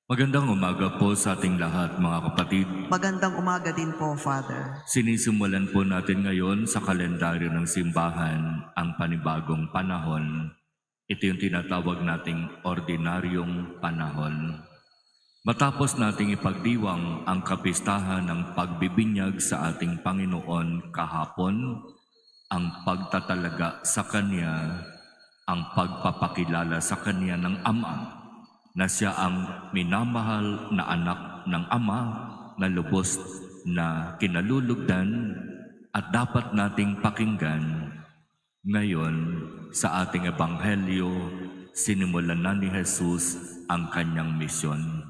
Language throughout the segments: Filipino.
Magandang umaga po sa ating lahat, mga kapatid. Magandang umaga din po, Father. Sinisimulan po natin ngayon sa kalendaryo ng simbahan ang panibagong panahon. Ito yung tinatawag nating ordinaryong panahon. Matapos nating ipagdiwang ang kapistahan ng pagbibinyag sa ating Panginoon kahapon, ang pagtatalaga sa Kanya, ang pagpapakilala sa Kanya ng Ama, na siya ang minamahal na anak ng Ama na lubos na kinalulugdan at dapat nating pakinggan. Ngayon, sa ating ebanghelyo, sinimulan na ni Jesus ang kanyang misyon.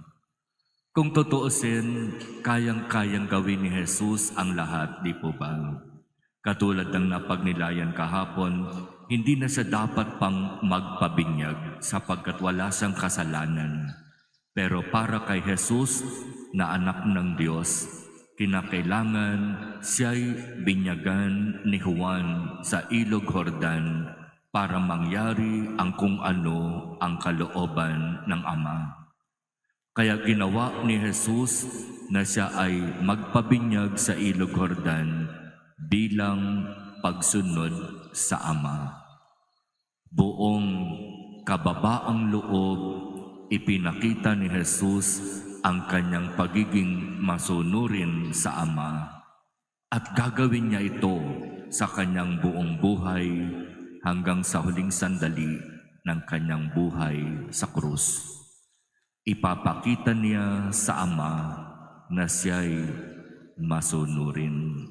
Kung tutuusin, kayang-kayang gawin ni Jesus ang lahat, di po ba? Katulad ng napagnilayan kahapon, hindi na siya dapat pang magpabinyag sapagkat wala siyang kasalanan. Pero para kay Jesus na anak ng Diyos, kinakailangan siya'y binyagan ni Juan sa Ilog Jordan para mangyari ang kung ano ang kalooban ng Ama. Kaya ginawa ni Jesus na siya ay magpabinyag sa Ilog Jordan bilang pagsunod sa Ama. Buong kababaang loob, ipinakita ni Jesus ang kanyang pagiging masunurin sa Ama at gagawin niya ito sa kanyang buong buhay hanggang sa huling sandali ng kanyang buhay sa krus. Ipapakita niya sa Ama na siya'y masunurin.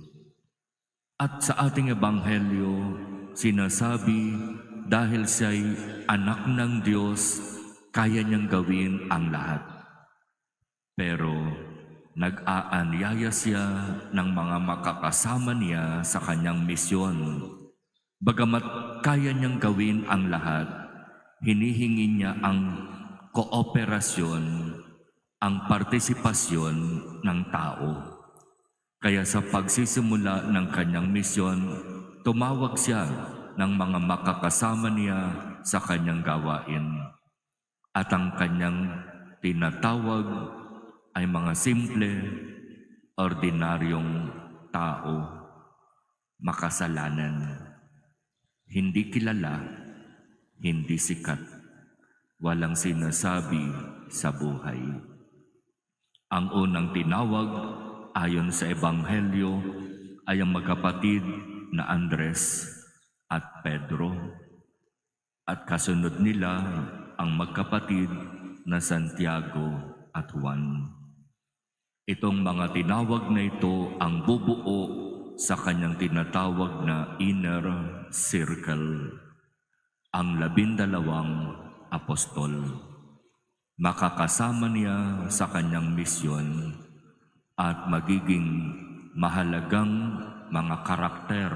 At sa ating ebanghelyo, sinasabi dahil siya'y anak ng Diyos, kaya niyang gawin ang lahat. Pero nag-aanyaya siya ng mga makakasama niya sa kanyang misyon. Bagamat kaya niyang gawin ang lahat, hinihingi niya ang kooperasyon, ang partisipasyon ng tao. Kaya sa pagsisimula ng kanyang misyon, tumawag siya ng mga makakasama niya sa kanyang gawain. At ang kanyang tinatawag ay mga simple, ordinaryong tao, makasalanan, hindi kilala, hindi sikat, walang sinasabi sa buhay. Ang unang tinawag ayon sa ebanghelyo ay ang magkapatid na Andres at Pedro, at kasunod nila ang magkapatid na Santiago at Juan. Itong mga tinawag na ito ang bubuo sa kanyang tinatawag na inner circle, ang 12 apostol. Makakasama niya sa kanyang misyon at magiging mahalagang mga karakter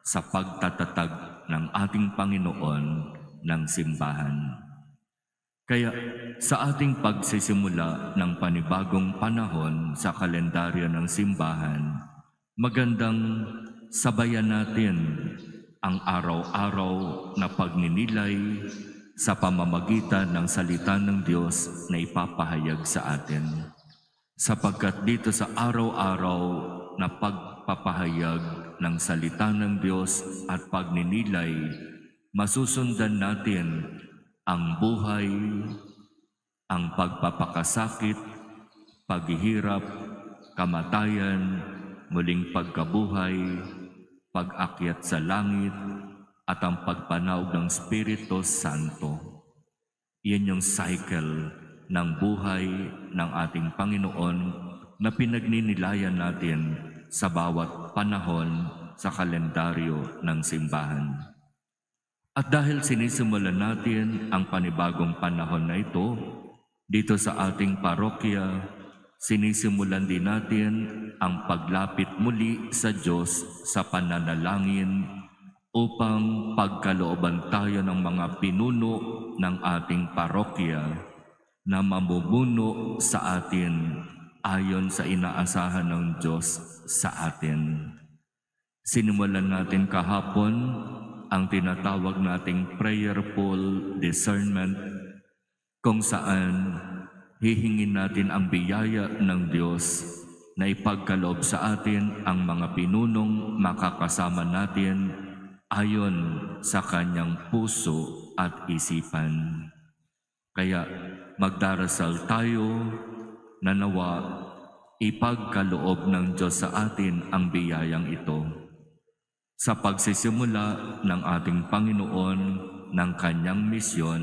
sa pagtatatag ng ating Panginoon ng simbahan. Kaya sa ating pagsisimula ng panibagong panahon sa kalendaryo ng simbahan, magandang sabayan natin ang araw-araw na pagninilay sa pamamagitan ng salita ng Diyos na ipapahayag sa atin. Sapagkat dito sa araw-araw na pagpapahayag ng salita ng Diyos at pagninilay, masusundan natin ang buhay, ang pagpapakasakit, paghihirap, kamatayan, muling pagkabuhay, pag-akyat sa langit, at ang pagpanawag ng Espiritu Santo. Yan yung cycle ng buhay ng ating Panginoon na pinagninilayan natin sa bawat panahon sa kalendaryo ng simbahan. At dahil sinisimulan natin ang panibagong panahon na ito, dito sa ating parokya, sinisimulan din natin ang paglapit muli sa Diyos sa pananalangin upang pagkalooban tayo ng mga pinuno ng ating parokya na mamumuno sa atin ayon sa inaasahan ng Diyos sa atin. Sinimulan natin kahapon ang tinatawag nating prayerful discernment, kung saan hihingin natin ang biyaya ng Diyos na ipagkaloob sa atin ang mga pinunong makakasama natin ayon sa kanyang puso at isipan. Kaya magdarasal tayo na nawa ipagkaloob ng Diyos sa atin ang biyayang ito. Sa pagsisimula ng ating Panginoon ng kanyang misyon,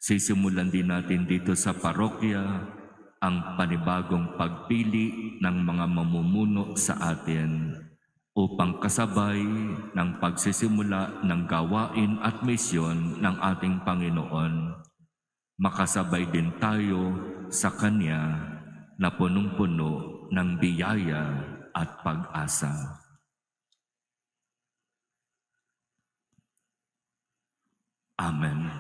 sisimulan din natin dito sa parokya ang panibagong pagpili ng mga mamumuno sa atin upang kasabay ng pagsisimula ng gawain at misyon ng ating Panginoon, makasabay din tayo sa Kanya na punong-puno ng biyaya at pag-asa. Amen.